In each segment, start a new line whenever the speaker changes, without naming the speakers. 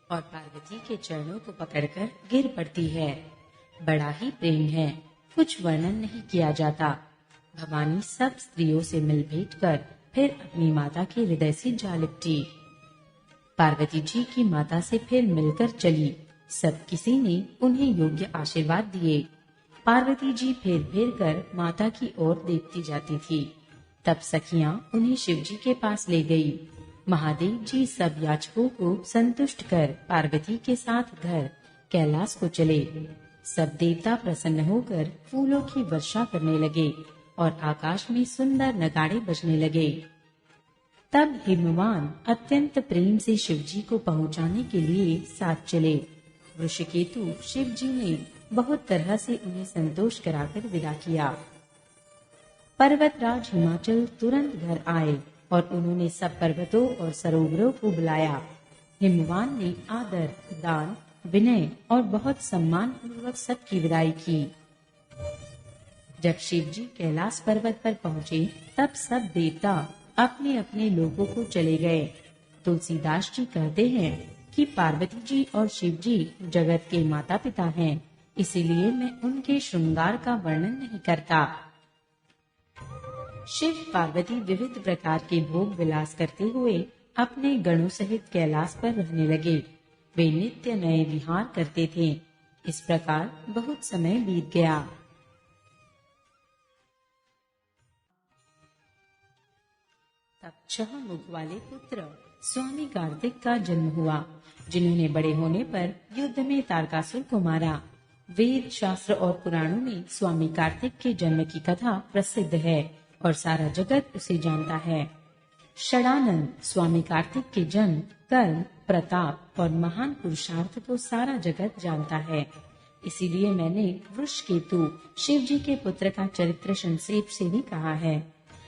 और पार्वती के चरणों को पकड़कर गिर पड़ती है। बड़ा ही प्रेम है, कुछ वर्णन नहीं किया जाता। भवानी सब स्त्रियों से मिल भेंट कर फिर अपनी माता के हृदय से जा लिपटी। पार्वती जी की माता से फिर मिलकर चली। सब किसी ने उन्हें योग्य आशीर्वाद दिए। पार्वती जी फिर फिर कर माता की ओर देखती जाती थी। तब सखियां उन्हें शिव जी के पास ले गई। महादेव जी सब याचकों को संतुष्ट कर पार्वती के साथ घर कैलाश को चले। सब देवता प्रसन्न होकर फूलों की वर्षा करने लगे और आकाश में सुंदर नगाड़े बजने लगे। तब हिमवान अत्यंत प्रेम से शिव जी को पहुंचाने के लिए साथ चले। वृषकेतु शिव जी ने बहुत तरह से उन्हें संतोष कराकर विदा किया। पर्वतराज हिमाचल तुरंत घर आए और उन्होंने सब पर्वतों और सरोवरों को बुलाया। हिमवान ने आदर, दान, विनय और बहुत सम्मान पूर्वक सबकी विदाई की। जब शिव जी कैलाश पर्वत पर पहुँचे तब सब देवता अपने अपने लोगों को चले गए। तुलसीदास जी कहते हैं कि पार्वती जी और शिव जी जगत के माता पिता हैं, इसीलिए मैं उनके श्रृंगार का वर्णन नहीं करता। शिव पार्वती विविध प्रकार के भोग विलास करते हुए अपने गणों सहित कैलाश पर रहने लगे। वे नित्य नए विहार करते थे। इस प्रकार बहुत समय बीत गया। तब 6 मुख वाले पुत्र स्वामी कार्तिक का जन्म हुआ, जिन्होंने बड़े होने पर युद्ध में तारकासुर को मारा। वेद, शास्त्र और पुराणों में स्वामी कार्तिक के जन्म की कथा प्रसिद्ध है और सारा जगत उसे जानता है। षडानंद स्वामी कार्तिक के जन्म, कर्म, प्रताप और महान पुरुषार्थ को सारा जगत जानता है। इसीलिए मैंने वृषकेतु शिव जी के पुत्र का चरित्र संक्षेप से भी कहा है।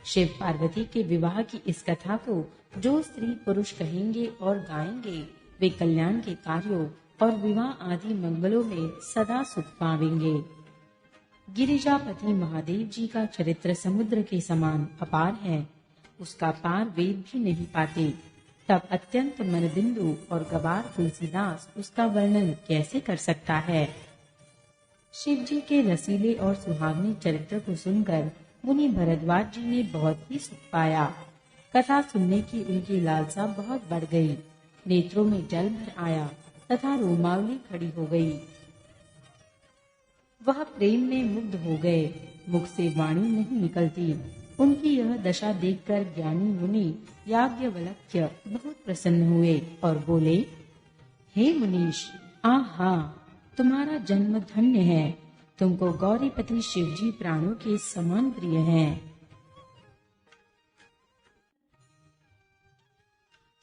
शिव पार्वती के विवाह की इस कथा को जो स्त्री पुरुष कहेंगे और गाएंगे, वे कल्याण के कार्यों और विवाह आदि मंगलों में सदा सुख पावेंगे। गिरिजापति महादेव जी का चरित्र समुद्र के समान अपार है, उसका पार वेद भी नहीं पाते। तब अत्यंत मनबिंदु और गवार तुलसीदास उसका वर्णन कैसे कर सकता है। शिव जी के रसीले और सुहावने चरित्र को सुनकर मुनि भरद्वाज जी ने बहुत ही सुख पाया। कथा सुनने की उनकी लालसा बहुत बढ़ गई। नेत्रों में जल भर आया तथा रोमावली खड़ी हो गई। वह प्रेम में मुग्ध हो गए। मुख से वाणी नहीं निकलती। उनकी यह दशा देखकर ज्ञानी मुनि याज्ञवल्क्य बहुत प्रसन्न हुए और बोले, हे मुनीश, आहा, तुम्हारा जन्म धन्य है। तुमको गौरीपति शिव जी प्राणों के समान प्रिय हैं।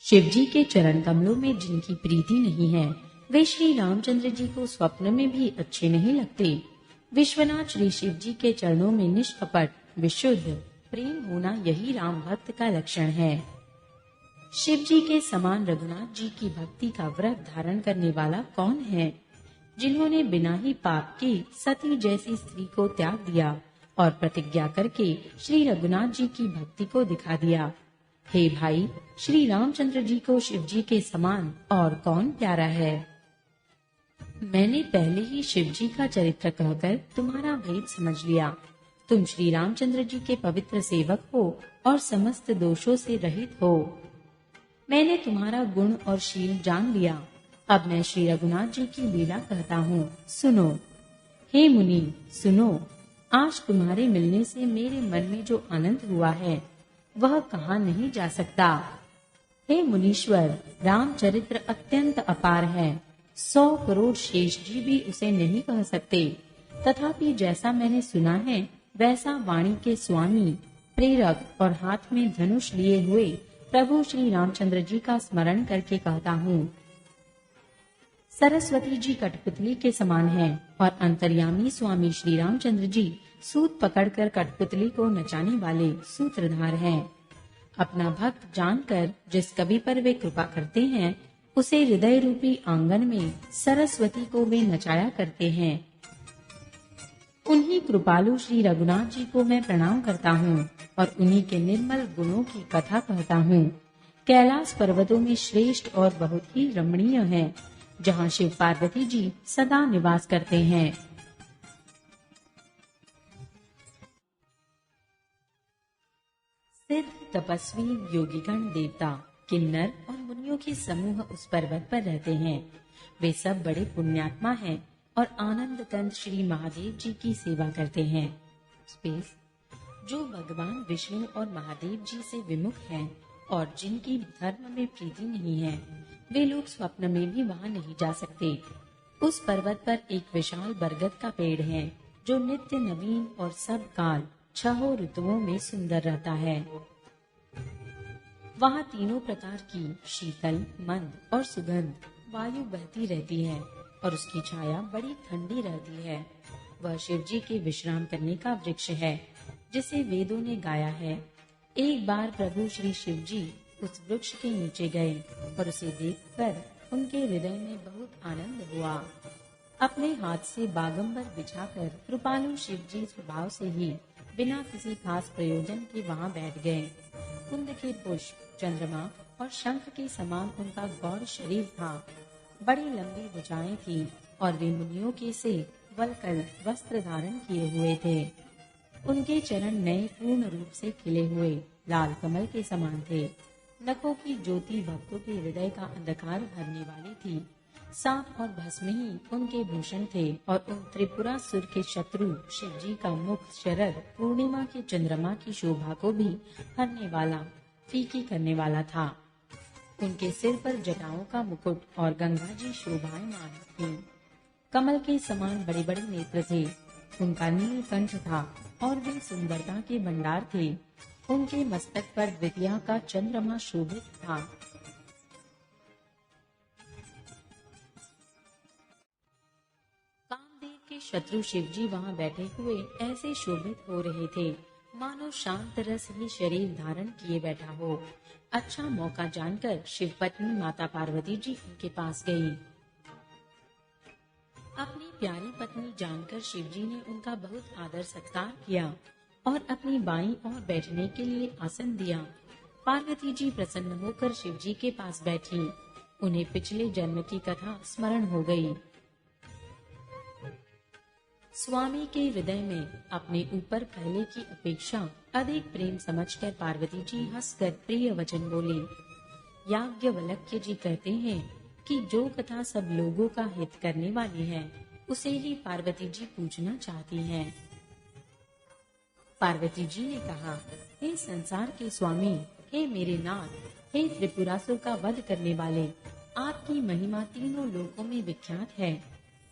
शिव जी के चरण कमलों में जिनकी प्रीति नहीं है, वे श्री रामचंद्र जी को स्वप्न में भी अच्छे नहीं लगते। विश्वनाथ श्री शिव जी के चरणों में निष्कपट, विशुद्ध प्रेम होना यही राम भक्त का लक्षण है। शिव जी के समान रघुनाथ जी की भक्ति का व्रत धारण करने वाला कौन है, जिन्होंने बिना ही पाप के सती जैसी स्त्री को त्याग दिया और प्रतिज्ञा करके श्री रघुनाथ जी की भक्ति को दिखा दिया। हे भाई, श्री रामचंद्र जी को शिव जी के समान और कौन प्यारा है। मैंने पहले ही शिव जी का चरित्र कहकर तुम्हारा भेद समझ लिया। तुम श्री रामचंद्र जी के पवित्र सेवक हो और समस्त दोषों से रहित हो। मैंने तुम्हारा गुण और शील जान लिया। अब मैं श्री रघुनाथ जी की लीला कहता हूँ, सुनो। हे मुनि, सुनो। आज तुम्हारे मिलने से मेरे मन में जो आनंद हुआ है वह कहाँ नहीं जा सकता। हे मुनीश्वर, रामचरित्र अत्यंत अपार है। 100 करोड़ शेष जी भी उसे नहीं कह सकते। तथापि जैसा मैंने सुना है वैसा वाणी के स्वामी, प्रेरक और हाथ में धनुष लिए हुए प्रभु श्री रामचंद्र जी का स्मरण करके कहता हूँ। सरस्वती जी कठपुतली के समान हैं और अंतर्यामी स्वामी श्री रामचंद्र जी सूत पकड़कर कठपुतली को नचाने वाले सूत्रधार हैं। अपना भक्त जानकर जिस कवि पर वे कृपा करते हैं, उसे हृदय रूपी आंगन में सरस्वती को वे नचाया करते हैं। उन्हीं कृपालु श्री रघुनाथ जी को मैं प्रणाम करता हूँ और उन्हीं के निर्मल गुणों की कथा कहता हूँ। कैलाश पर्वतों में श्रेष्ठ और बहुत ही रमणीय है, जहाँ शिव पार्वती जी सदा निवास करते हैं। सिद्ध तपस्वी योगीगण देवता किन्नर और मुनियों के समूह उस पर्वत पर रहते हैं। वे सब बड़े पुण्यात्मा हैं और आनंद कंद श्री महादेव जी की सेवा करते हैं। स्पेस जो भगवान विष्णु और महादेव जी से विमुख हैं और जिनकी धर्म में प्रीति नहीं है, वे लोग स्वप्न में भी वहां नहीं जा सकते। उस पर्वत पर एक विशाल बरगद का पेड़ है, जो नित्य नवीन और सब काल 6 ऋतुओं में सुंदर रहता है। वहाँ तीनों प्रकार की शीतल, मंद और सुगंध वायु बहती रहती है और उसकी छाया बड़ी ठंडी रहती है। वह शिव जी के विश्राम करने का वृक्ष है, जिसे वेदों ने गाया है। एक बार प्रभु श्री शिव जी उस वृक्ष के नीचे गए और उसे देखकर उनके हृदय में बहुत आनंद हुआ। अपने हाथ से बागंबर बिछाकर कृपालु शिव जी स्वभाव से ही बिना किसी खास प्रयोजन के वहां बैठ गए। कुंद के पुष्प, चंद्रमा और शंख के समान उनका गौर शरीर था। बड़ी लंबी भुजाएं थी और वे मुनियों के से वलकल वस्त्र धारण किए हुए थे। उनके चरण नए पूर्ण रूप से खिले हुए लाल कमल के समान थे। नखों की ज्योति भक्तों के हृदय का अंधकार भरने वाली थी। सांप और भस्म ही उनके भूषण थे और उन त्रिपुरासुर के शत्रु शिव जी का मुख शरद पूर्णिमा के चंद्रमा की शोभा को भी हरने वाला, फीकी करने वाला था। उनके सिर पर जटाओं का मुकुट और गंगा जी शोभायमान थी। कमल के समान बड़े बड़े नेत्र थे। उनका नीलकंठ था और वे सुंदरता के भंडार थे। उनके मस्तक पर द्वितीया का चंद्रमा शोभित था। कामदेव के शत्रु शिव जी वहाँ बैठे हुए ऐसे शोभित हो रहे थे, मानो शांत रस ही शरीर धारण किए बैठा हो। अच्छा मौका जानकर शिव पत्नी माता पार्वती जी उनके पास गई। अपनी प्यारी पत्नी जानकर शिव जी ने उनका बहुत आदर सत्कार किया और अपनी बाईं ओर बैठने के लिए आसन दिया। पार्वती जी प्रसन्न होकर शिव जी के पास बैठी। उन्हें पिछले जन्म की कथा स्मरण हो गई। स्वामी के हृदय में अपने ऊपर पहले की अपेक्षा अधिक प्रेम समझकर पार्वती जी हंसकर प्रिय वचन बोले। याज्ञवल्क्य जी कहते हैं कि जो कथा सब लोगों का हित करने वाली है, उसे ही पार्वती जी पूछना चाहती हैं। पार्वती जी ने कहा, हे संसार के स्वामी, हे मेरे नाथ, हे त्रिपुरासुर का वध करने वाले, आपकी महिमा तीनों लोकों में विख्यात है।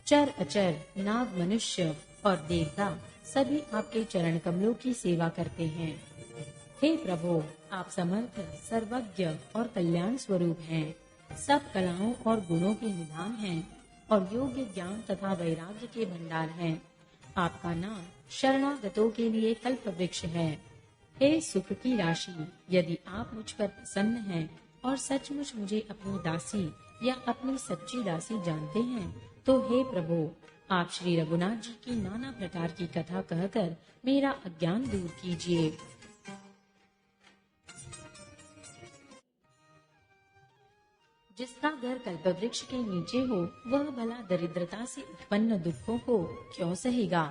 चर अचर, नाग, मनुष्य और देवता सभी आपके चरण कमलों की सेवा करते हैं। हे प्रभु, आप समर्थ, सर्वज्ञ और कल्याण स्वरूप हैं। सब कलाओं और गुणों के निधान हैं और योग्य ज्ञान तथा वैराग्य के भंडार हैं। आपका नाम शरणागतों के लिए कल्प वृक्ष है। हे सुख की राशि, यदि आप मुझ पर प्रसन्न हैं और सचमुच मुझे अपनी दासी या अपनी सच्ची दासी जानते हैं, तो हे प्रभु, आप श्री रघुनाथ जी की नाना प्रकार की कथा कहकर मेरा अज्ञान दूर कीजिए। जिसका घर कल्पवृक्ष के नीचे हो, वह भला दरिद्रता से उत्पन्न दुखों को क्यों सहेगा।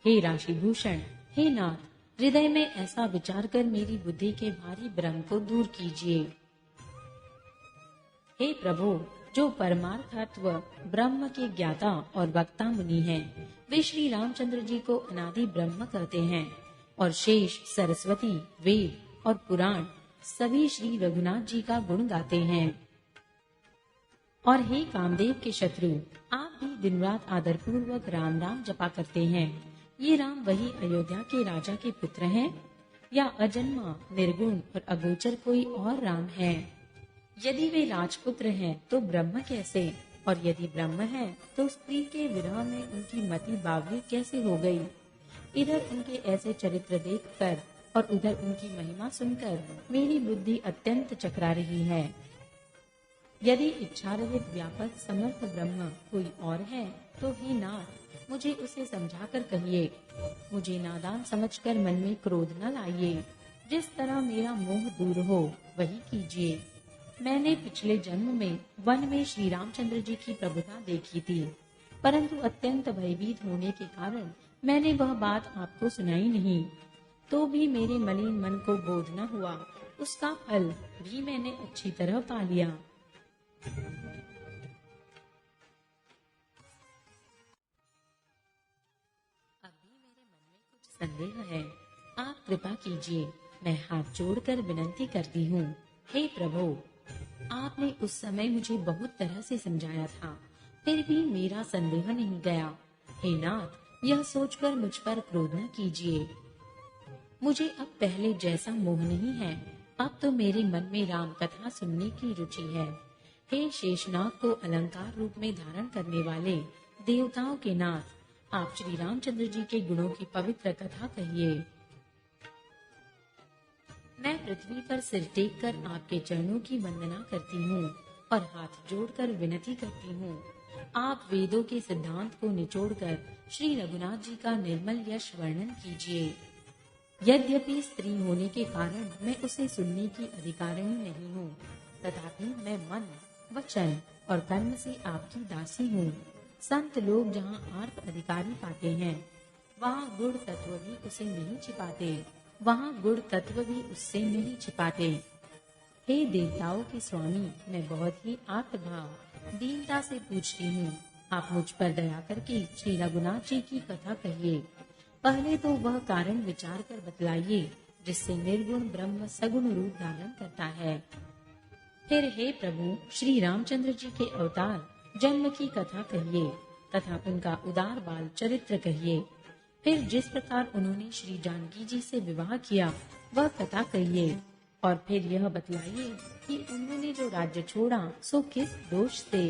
हे राशि भूषण, हे नाथ, हृदय में ऐसा विचार कर मेरी बुद्धि के भारी भ्रम को दूर कीजिए। हे प्रभु, जो परमार्थत्व ब्रह्म के ज्ञाता और वक्ता मुनि हैं, वे श्री रामचंद्र जी को अनादि ब्रह्म कहते हैं और शेष, सरस्वती, वेद और पुराण सभी श्री रघुनाथ जी का गुण गाते हैं। और हे कामदेव के शत्रु, आप भी दिन रात आदर पूर्वक राम राम जपा करते हैं। ये राम वही अयोध्या के राजा के पुत्र हैं या अजन्मा, निर्गुण और अगोचर कोई और राम है? यदि वे राजपुत्र हैं तो ब्रह्म कैसे, और यदि ब्रह्म है तो स्त्री के विरह में उनकी मति बावली कैसे हो गई। इधर उनके ऐसे चरित्र देखकर और उधर उनकी महिमा सुनकर मेरी बुद्धि अत्यंत चकरा रही है। यदि इच्छा रहित व्यापक समर्थ ब्रह्म कोई और है, तो हे नाथ, मुझे उसे समझाकर कहिए। मुझे नादान समझकर मन में क्रोध न लाइए। जिस तरह मेरा मोह दूर हो वही कीजिए। मैंने पिछले जन्म में वन में श्री रामचंद्र जी की प्रभुता देखी थी, परंतु अत्यंत भयभीत होने के कारण मैंने वह बात आपको सुनाई नहीं। तो भी मेरे मलिन मन को बोध न हुआ, उसका फल भी मैंने अच्छी तरह पा लिया। अभी मेरे मन में कुछ संदेह है, आप कृपा कीजिए। मैं हाथ जोड़कर विनती करती हूँ, हे प्रभु, आपने उस समय मुझे बहुत तरह से समझाया था, फिर भी मेरा संदेह नहीं गया। हे नाथ, यह सोचकर मुझ पर क्रोध न कीजिए। मुझे अब पहले जैसा मोह नहीं है, अब तो मेरे मन में राम कथा सुनने की रुचि है। हे शेषनाग को अलंकार रूप में धारण करने वाले देवताओं के नाथ, आप श्री रामचंद्र जी के गुणों की पवित्र कथा कहिए। मैं पृथ्वी पर सिर टेक कर आपके चरणों की वंदना करती हूँ और हाथ जोड़कर विनती करती हूँ। आप वेदों के सिद्धांत को निचोड़कर श्री रघुनाथ जी का निर्मल यश वर्णन कीजिए। यद्यपि स्त्री होने के कारण मैं उसे सुनने की अधिकारिणी नहीं हूँ, तथापि मैं मन, वचन और कर्म से आपकी दासी हूँ। संत लोग जहाँ आर्त अधिकारी पाते हैं, वहाँ गुण तत्व भी उसे नहीं छिपाते, वहाँ गुण तत्व भी उससे नहीं छिपाते। हे देवताओं के स्वामी, मैं बहुत ही आर्तभाव दीनता से पूछती हूँ, आप मुझ पर दया करके श्री रघुनाथ जी की कथा कहिए। पहले तो वह कारण विचार कर बतलाइए जिससे निर्गुण ब्रह्म सगुण रूप धारण करता है। फिर हे प्रभु, श्री रामचंद्र जी के अवतार जन्म की कथा कहिए तथा उनका उदार बाल चरित्र कहिए। फिर जिस प्रकार उन्होंने श्री जानकी जी से विवाह किया वह कथा कहिए, और फिर यह बतलाइए कि उन्होंने जो राज्य छोड़ा सो किस दोष से।